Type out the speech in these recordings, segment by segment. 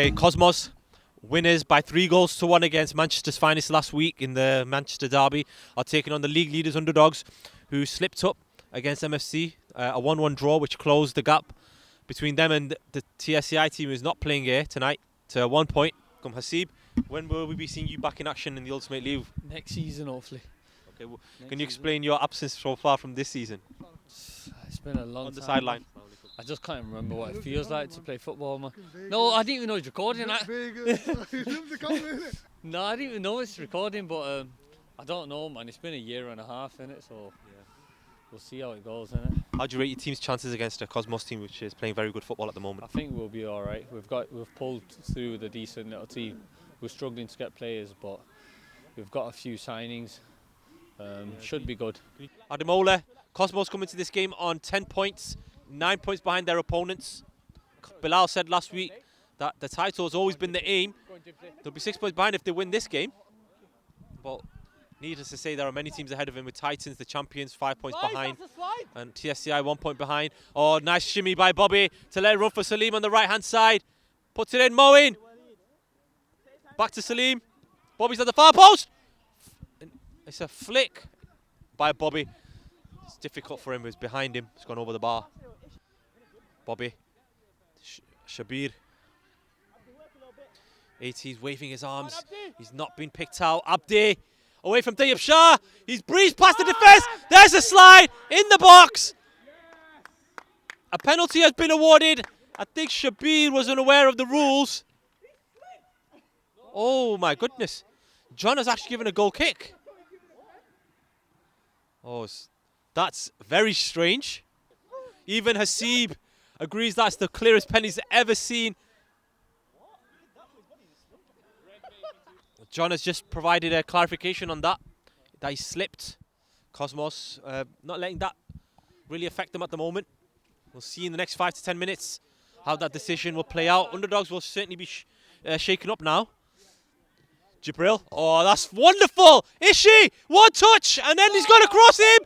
Okay, Cosmos, winners by 3-1 against Manchester's finest last week in the Manchester derby, are taking on the league leaders Underdogs, who slipped up against MFC, a 1-1 draw which closed the gap between them and the TSCI team, who's not playing here tonight, to 1 point. Come Hasib, when will we be seeing you back in action in the Ultimate League? Next season, hopefully. Okay, well, can you explain your absence so far from this season? It's been a long time. On the sideline. I just can't remember what it feels like to play football, man. No, I didn't even know it's recording. No, I didn't even know it's recording, but I don't know, man. It's been a year and a half, innit? So we'll see how it goes, innit? How do you rate your team's chances against a Cosmos team which is playing very good football at the moment? I think we'll be all right. We've pulled through with a decent little team. We're struggling to get players, but we've got a few signings. Should be good. Ademola, Cosmos coming to this game on 10 points, 9 points behind their opponents. Bilal said last week that the title has always been the aim. They'll be 6 points behind if they win this game. But needless to say, there are many teams ahead of him, with Titans, the champions, 5 points behind. And TSCI 1 point behind. Oh, nice shimmy by Bobby to let it run for Salim on the right-hand side. Puts it in, Moeen. Back to Salim. Bobby's at the far post. It's a flick by Bobby. It's difficult for him. He's behind him. It's gone over the bar. Bobby. Shabir. AT's waving his arms. He's not been picked out. Abdi. Away from Tayyip Shah. He's breezed past the defence. There's a slide in the box. A penalty has been awarded. I think Shabir was unaware of the rules. Oh my goodness. John has actually given a goal kick. Oh, that's very strange. Even Hasib agrees that's the clearest penalty he's ever seen. John has just provided a clarification on that he slipped. Cosmos not letting that really affect them at the moment. We'll see in the next 5 to 10 minutes how that decision will play out. Underdogs will certainly be shaken up now. Jibril, oh, that's wonderful! Ishy, one touch, and then he's gone across him!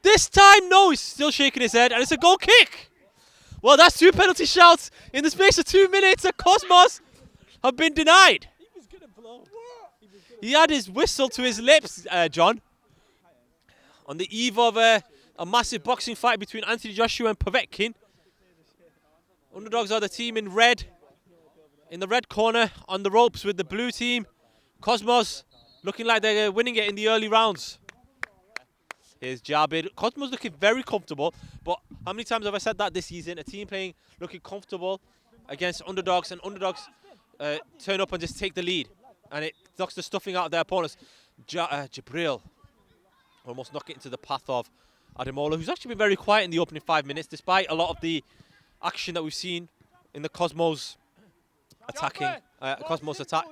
This time, no, he's still shaking his head, and it's a goal kick! Well, that's 2 penalty shouts in the space of 2 minutes, and Cosmos have been denied. He had his whistle to his lips, John. On the eve of a massive boxing fight between Anthony Joshua and Povetkin. Underdogs are the team in red, in the red corner, on the ropes with the blue team. Cosmos looking like they're winning it in the early rounds. Here's Jabir. Cosmos looking very comfortable, but how many times have I said that this season? A team playing, looking comfortable against Underdogs, and Underdogs turn up and just take the lead, and it knocks the stuffing out of their opponents. Jibril almost knock it into the path of Ademola, who's actually been very quiet in the opening 5 minutes, despite a lot of the action that we've seen in the Cosmos attacking, Cosmos attack.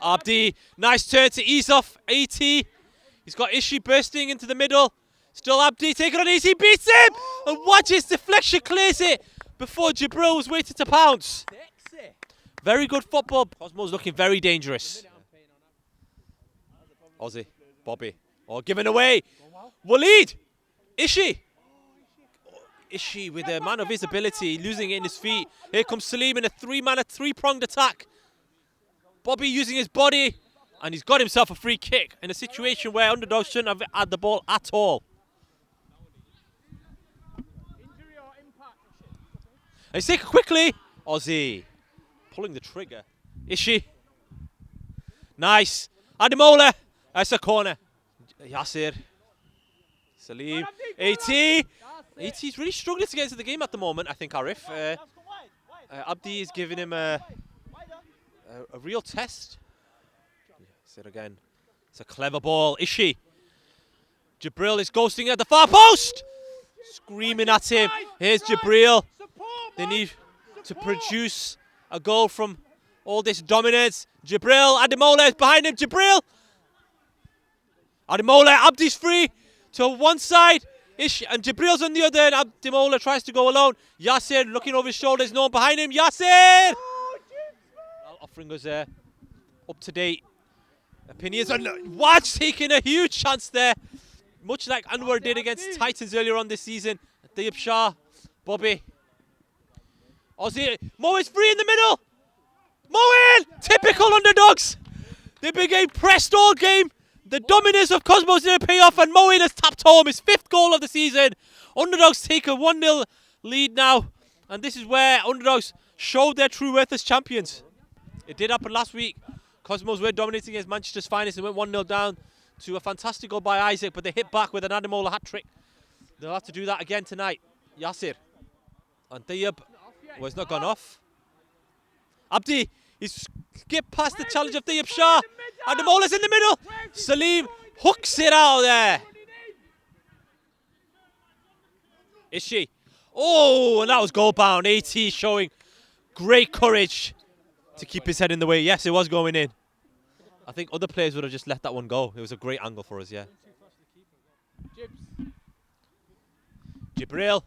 Abdi, nice turn to ease off AT. He's got Ishy bursting into the middle. Still Abdi taking on AT, beats him! And Waj's deflection clears it before Jibril was waiting to pounce. Very good football. Cosmos looking very dangerous. Ozzy, Bobby, giving away. Waleed, Ishy. Ishy with a man of his ability, losing it in his feet. Here comes Salim in a three-pronged attack. Bobby using his body, and he's got himself a free kick in a situation where Underdogs shouldn't have had the ball at all. And he's taken quickly. Ozzy pulling the trigger. Ishy. Nice. Ademola. That's a corner. Yasser. Salim. AT. AT's really struggling to get into the game at the moment, I think, Arif. Abdi is giving him a real test. Said again. It's a clever ball. Ishy. Jibril is ghosting at the far post. Screaming at him. Here's Jibril. They need to produce a goal from all this dominance. Jibril. Ademola is behind him. Jibril. Ademola. Abdi's free to one side. Ishy and Jibril's on the other, and Ademola tries to go alone. Yasser looking over his shoulders, no one behind him. Yasser! Offering us up-to-date opinions. And Waj taking a huge chance there, much like Anwar did against Titans earlier on this season. Tayyip Shah, Bobby. Ozzy, Mo is free in the middle. Moeen! Typical Underdogs. They've been getting pressed all game. The dominance of Cosmos didn't pay off, and Moeen has tapped home his 5th goal of the season. Underdogs take a 1-0 lead now, and this is where Underdogs showed their true worth as champions. It did happen last week. Cosmos were dominating against Manchester's finest and went 1-0 down to a fantastic goal by Isaac, but they hit back with an Ademola hat-trick. They'll have to do that again tonight. Yasir. And Tayyab, well, it's not gone off. Abdi, he's skipped past the challenge of Tayyab Shah. Ademola's in the middle. Salim hooks it out there. Ishy. Oh, and that was goal bound. AT showing great courage to keep his head in the way. Yes, it was going in. I think other players would have just let that one go. It was a great angle for us, yeah. Jibril.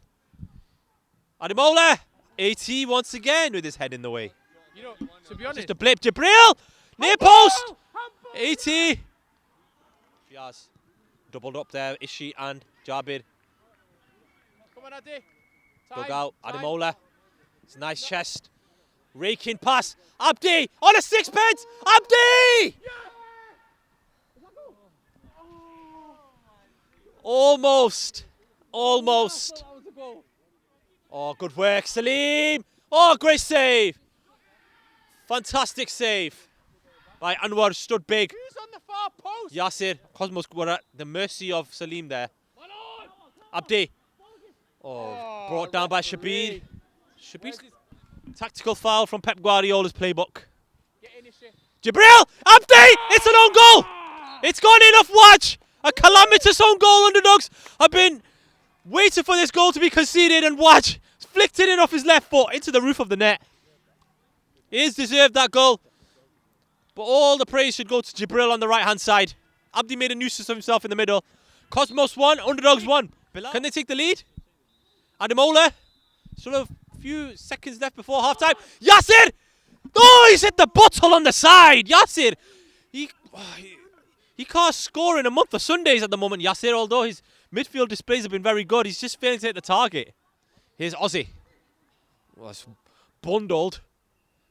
Ademola. AT once again with his head in the way. You know, to be honest, Just a blip. Jibril. Near post. AT. Fiaz. Doubled up there. Ishy and Jabir. come on, Adi. Dug out. Ademola. It's a nice chest. Raking pass. Abdi on a sixpence. Abdi! Almost. Almost. Oh, good work, Salim. Oh, great save. Fantastic save by Anwar. Stood big. Who's on the far post? Yasir. Cosmos were at the mercy of Salim there. Abdi. Oh, brought down by Shabir. Shabir's tactical foul from Pep Guardiola's playbook. Jibril! Abdi! It's an own goal! It's gone in off Waj! A calamitous own goal. Underdogs have been waiting for this goal to be conceded, and Waj flicked it in off his left foot into the roof of the net. He has deserved that goal, but all the praise should go to Jibril on the right hand side. Abdi made a nuisance of himself in the middle. Cosmos won, Underdogs won. Can they take the lead? Ademola, sort of few seconds left before half time. Yasir! Oh, he's hit the bottle on the side. Yasir, he can't score in a month of Sundays at the moment, Yasir, although his midfield displays have been very good. He's just failing to hit the target. Here's Ozzy. Well, it's bundled.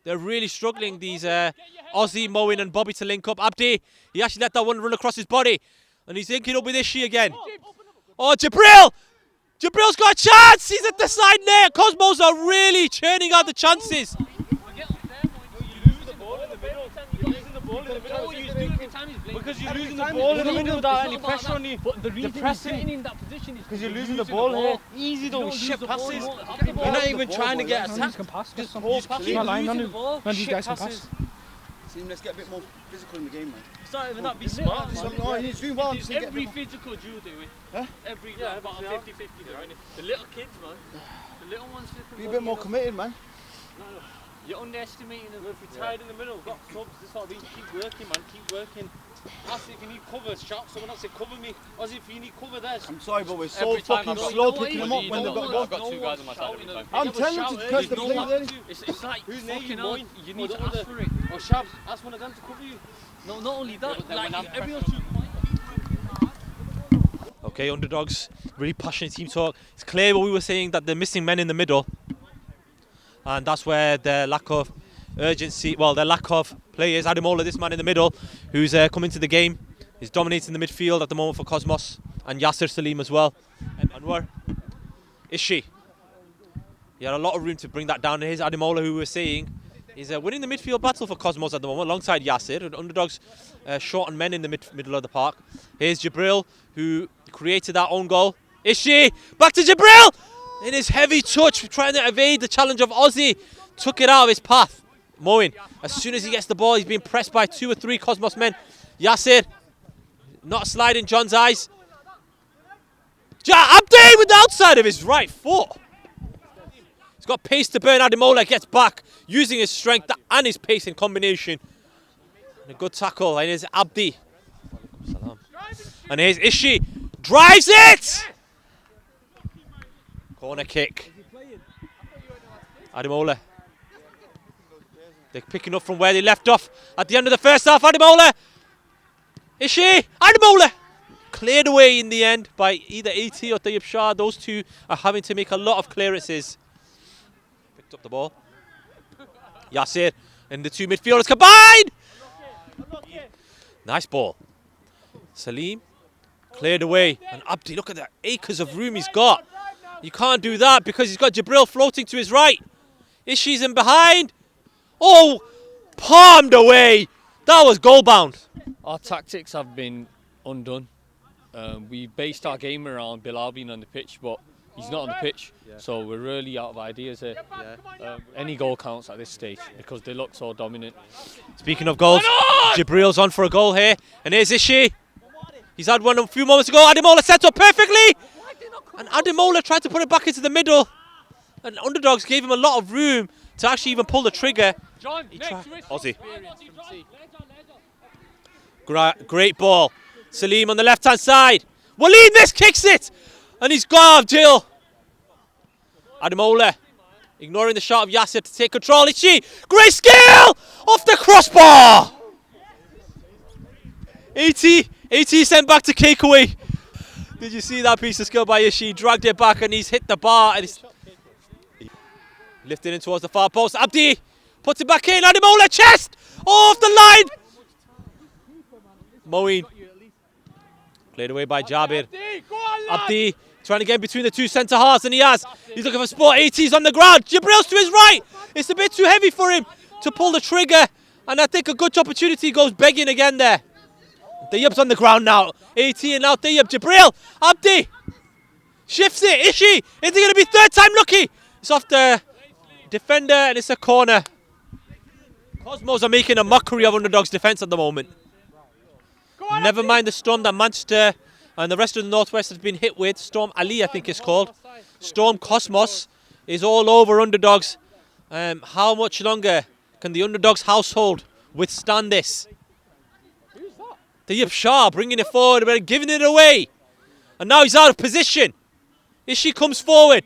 They're really struggling, these Ozzy, Moeen and Bobby to link up. Abdi, he actually let that one run across his body. And he's linking up with Ishy again. Oh, Jibril! Jibril's got a chance! He's at the side net! Cosmos are really churning out the chances. Because you're losing the ball in the middle without any pressure on you. But the reason pressing in that position is because you're losing the ball here. Easy though, shit passes. You're not even trying to get attacked. Just hold past you. Shit passes. Team, let's get a bit more physical in the game, man. It's not even that, be smart. He's doing well. Every physical you do it. Huh? Every about 50-50, right? The little kids, man. The little ones. Be a bit more committed, man. No, you're underestimating them. If we're tired in the middle, we've got subs. This is what I mean. Keep working, man. Keep working. Ask if you need cover. Shout someone else, say cover me. Or if you need cover there. I'm sorry, but we're so fucking slow picking them up when they've got I've got two guys on my side every time. I'm telling you to curse the play early. It's like who's fucking Moeen? hell. You need to ask for it. Or Shabs, ask one of them to cover you. No, not only that. Then Like everyone's too quiet. Okay, Underdogs, really passionate team talk. It's clear what we were saying, that they're missing men in the middle. And that's where their lack of urgency, well, their lack of players. Ademola, this man in the middle, who's come into the game. He's dominating the midfield at the moment for Cosmos. And Yasir Salim as well. Anwar. Ishy. He had a lot of room to bring that down. And here's Ademola, who we were saying is winning the midfield battle for Cosmos at the moment, alongside Yasir. Underdogs short on men in the middle of the park. Here's Jibril, who created that own goal. Ishy, back to Jibril! In his heavy touch, trying to evade the challenge of Ozzy. Took it out of his path. Moeen, as soon as he gets the ball, he's being pressed by 2 or 3 Cosmos men. Yasir, not sliding John's eyes. Abdi with the outside of his right foot. He's got pace to burn. Ademola gets back, using his strength and his pace in combination. And a good tackle, and here's Abdi. And here's Ishy. Drives it! Corner kick. Ademola. They're picking up from where they left off at the end of the first half. Ademola. Ishy. Ademola. Cleared away in the end by either AT or Tayyab Shah. Those two are having to make a lot of clearances. Picked up the ball. Yasir. And the two midfielders combined. Nice ball. Salim cleared away. And Abdi, look at the acres of room he's got. You can't do that because he's got Jibril floating to his right. Ishy's in behind. Oh, palmed away. That was goal bound. Our tactics have been undone. We based our game around Bilal being on the pitch, but he's not on the pitch. So we're really out of ideas here. Any goal counts at this stage because they look so dominant. Speaking of goals, Jibril's on for a goal here. And here's Ishy. He's had one a few moments ago. Ademola set up perfectly. And Ademola tried to put it back into the middle. And Underdogs gave him a lot of room to actually even pull the trigger. John, Aussie. Great ball. Salim on the left-hand side. Waleed kicks it. And he's got Jill. Ademola ignoring the shot of Yasser to take control. Ishy. Great skill. Off the crossbar. 80 sent back to Cakeaway. Did you see that piece of skill by Ishy? Dragged it back and he's hit the bar. And he's lifted in towards the far post. Abdi puts it back in. Ademola chest. Off the line. Moeen. Played away by Jabir. Abdi trying to get in between the two centre halves, and he has. He's looking for sport. 80's on the ground. Jibril's to his right. It's a bit too heavy for him to pull the trigger, and I think a good opportunity goes begging again there. Tayyab's on the ground now. 80 and now Tayyab. Jibril. Abdi shifts it. Ishy. Is it going to be third time lucky? It's off the defender, and it's a corner. Cosmos are making a mockery of Underdogs' defence at the moment. Never mind the storm that Manchester and the rest of the Northwest has been hit with. Storm Ali, I think it's called. Storm Cosmos is all over Underdogs. How much longer can the Underdogs household withstand this? Tayyab Shah bringing it forward but giving it away. And now he's out of position. Ishy comes forward.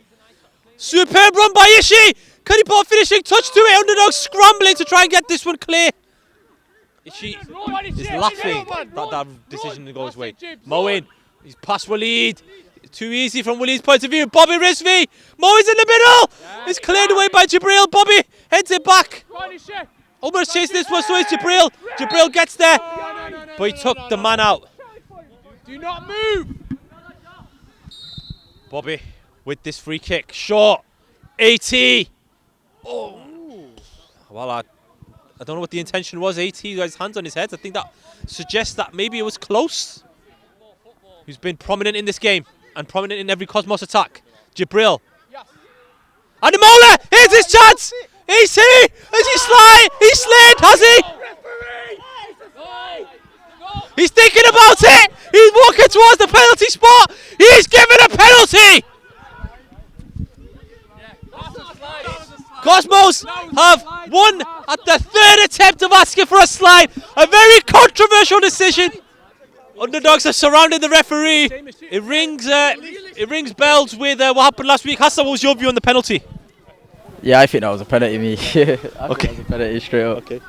Superb run by Ishy. Can he put a finishing touch to it? Underdogs scrambling to try and get this one clear. Ishy is laughing that decision to go his way. Moeen, he's past Waleed. Too easy from Waleed's point of view. Bobby Rizvi. Moeen's in the middle. It's cleared away by Jibril. Bobby heads it back. Almost chased this one, so it's Jibril. Jibril gets there, but he took the man out. Do not move. Bobby with this free kick. Short. 80. Oh. Well, I don't know what the intention was. 80 got his hands on his head. I think that suggests that maybe it was close. Who's been prominent in this game and prominent in every Cosmos attack. Jibril. Ademola! Here's his chance! Is he? Has he slid? He slid, has he? He's thinking about it! He's walking towards the penalty spot! He's given a penalty! Cosmos have won at the third attempt of asking for a slide. A very controversial decision. Underdogs are surrounding the referee. It rings bells with what happened last week. Hassan, what was your view on the penalty? Yeah, I think that was a penalty, me. Okay. That was a penalty straight up. Okay.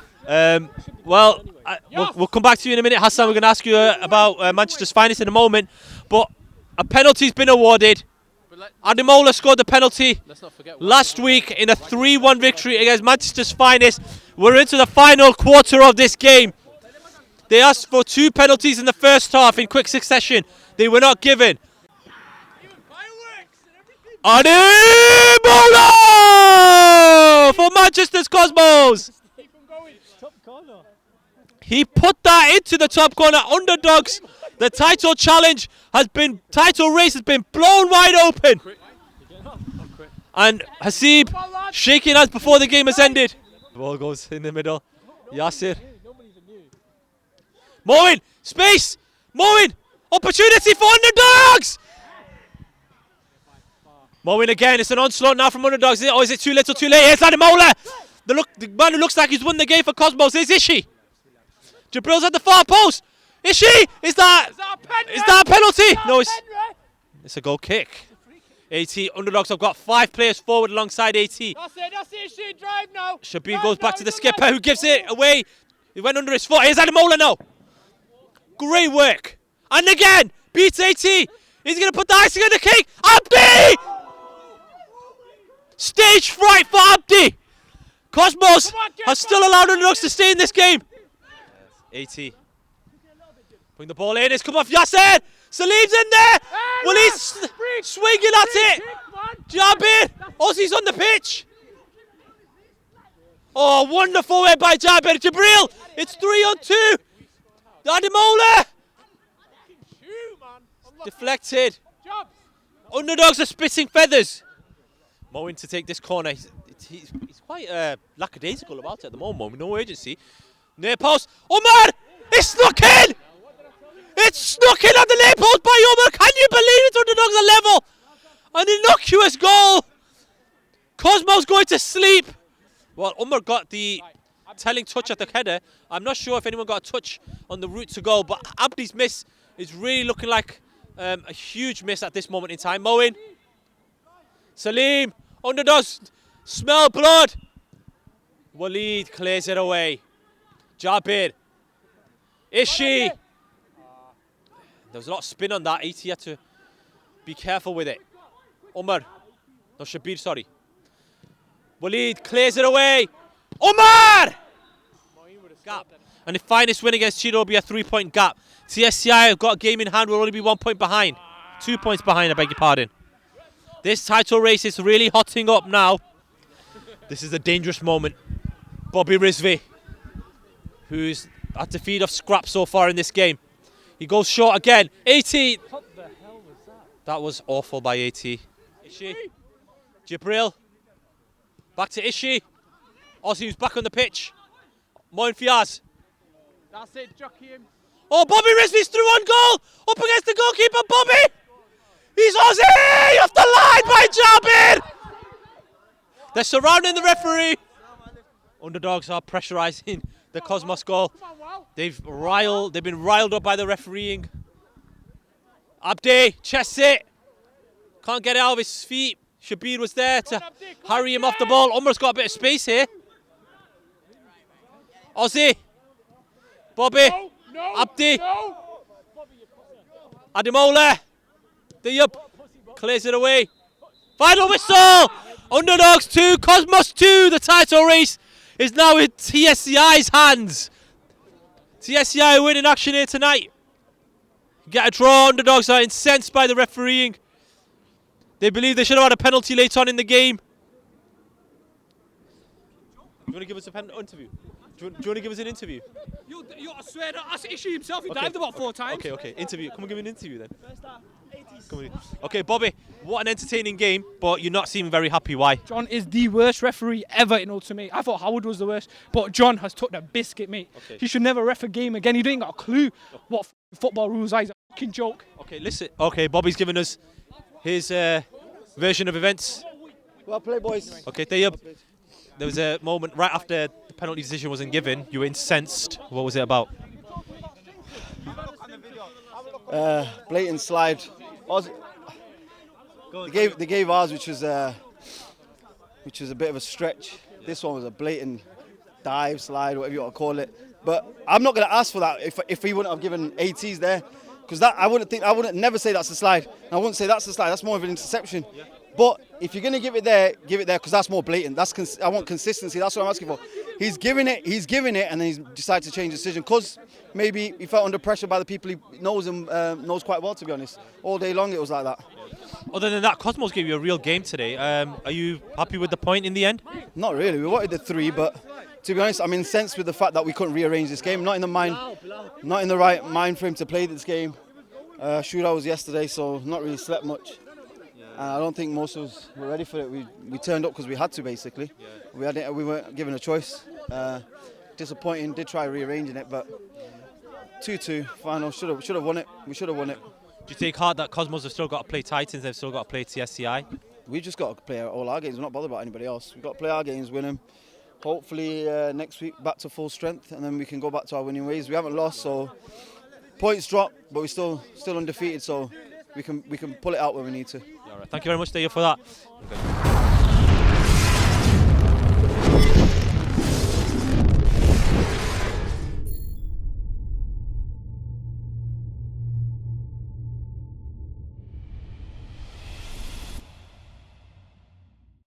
We'll come back to you in a minute, Hassan. We're going to ask you about Manchester's finest in a moment. But a penalty's been awarded. Ademola scored the penalty last week in a 3-1 victory against Manchester's finest. We're into the final quarter of this game. They asked for 2 penalties in the first half in quick succession. They were not given. Ademola for Manchester's Cosmos. He put that into the top corner. Underdogs. The title race has been blown wide open. And Hasib shaking hands before the game has ended. The ball goes in the middle. Yasser. Moeen, space. Moeen, opportunity for Underdogs. Moeen again. It's an onslaught now from Underdogs. Or is it too little, too late? Here's Ademola. The man who looks like he's won the game for Cosmos is Ishy. Jibril's at the far post. Ishy, is that a penalty? No, it's a goal kick. 80 Underdogs have got 5 players forward alongside 80. That's it, Ishy, drive now. Shabir goes back to the skipper who gives it away. He went under his foot. Here's Ademola now. Great work. And again, beats 80. He's going to put the icing on the cake. Abdi! Stage fright for Abdi. Cosmos has still allowed Underdogs to stay in this game. 80. Bring the ball in. It's come off Yasser. Salim's in there. Well, he's swinging at it. Jabir. Aussie's on the pitch. Oh, wonderful way by Jabir. Jibril. It's 3-on-2. Ademola. Deflected. Underdogs are spitting feathers. Moeen to take this corner. He's quite lackadaisical about it at the moment. No urgency. Near post. Omar! It's snuck in! It's snuck in at the near post by Omar. Can you believe it? Underdogs are level. An innocuous goal. Cosmos going to sleep. Well, Omar got the telling touch at the header. I'm not sure if anyone got a touch on the route to goal, but Abdi's miss is really looking like a huge miss at this moment in time. Moeen. Salim. Underdogs. Smell blood. Waleed clears it away. Jabir. Ishy. There was a lot of spin on that. 80 had to be careful with it. Omar. No, Shabir, sorry. Waleed clears it away. Omar! Gap. And the finest win against Chile will be a 3-point gap. TSCI have got a game in hand, will only be 1 point behind. 2 points behind, I beg your pardon. This title race is really hotting up now. This is a dangerous moment. Bobby Rizvi, who's had to feed off scrap so far in this game. He goes short again. 80. What the hell was that? That was awful by 80. Ishy. Jibril. Back to Ishy. Aussie who's back on the pitch. Moeen Fiaz. That's it, jockey him. Oh, Bobby Rizvi's through on goal. Up against the goalkeeper, Bobby. He's Aussie off the line by Jabir. They're surrounding the referee. Underdogs are pressurising the Cosmos goal. They've been riled up by the refereeing. Abdi, chest it. Can't get it out of his feet. Shabir was there to hurry him off the ball. Umar's got a bit of space here. Aussie. Bobby. Abdi. Ademola. Diop. Clears it away. Final whistle. Underdogs 2, Cosmos 2. The title race is now in TSCI's hands. TSCI winning action here tonight. Get a draw. Underdogs are incensed by the refereeing. They believe they should have had a penalty late on in the game. Do you want to give us an interview? Do you want to give us an interview? I swear, that's Ishy himself. He dived about 4 times. Okay. Interview. Come and give me an interview then. Come on. Okay, Bobby, what an entertaining game, but you're not seeming very happy. Why? John is the worst referee ever in Ultimate. I thought Howard was the worst, but John has took the biscuit, mate. Okay. He should never ref a game again. He ain't got a clue what football rules are. He's a fucking joke. Okay, listen. Okay, Bobby's giving us his version of events. Well played, boys. Okay, there was a moment right after the penalty decision wasn't given. You were incensed. What was it about? Blatant slide. They gave ours, which was a bit of a stretch. This one was a blatant dive, slide, whatever you want to call it. But I'm not going to ask for that if he wouldn't have given ATs there, because I wouldn't never say that's a slide. I wouldn't say that's a slide. That's more of an interception. Yeah. But if you're going to give it there, because that's more blatant. I want consistency. That's what I'm asking for. He's giving it, and then he's decided to change the decision because maybe he felt under pressure by the people he knows and knows quite well, to be honest. All day long it was like that. Other than that, Cosmos gave you a real game today. Are you happy with the point in the end? Not really. We wanted the 3, but to be honest, I'm incensed with the fact that we couldn't rearrange this game. Not in the right mind frame to play this game. Shootout was yesterday, so not really slept much. I don't think most of us were ready for it. We turned up because we had to, basically. Yeah. We weren't given a choice. Disappointing. Did try rearranging it, but 2-2 final. Should have won it. We should have won it. Do you take heart that Cosmos have still got to play Titans? They've still got to play TSCI. We just got to play all our games. We're not bothered about anybody else. We've got to play our games, win them. Hopefully next week back to full strength, and then we can go back to our winning ways. We haven't lost, so points drop, but we're still undefeated. So we can pull it out when we need to. All right. Thank you very much, Dave, for that. Okay.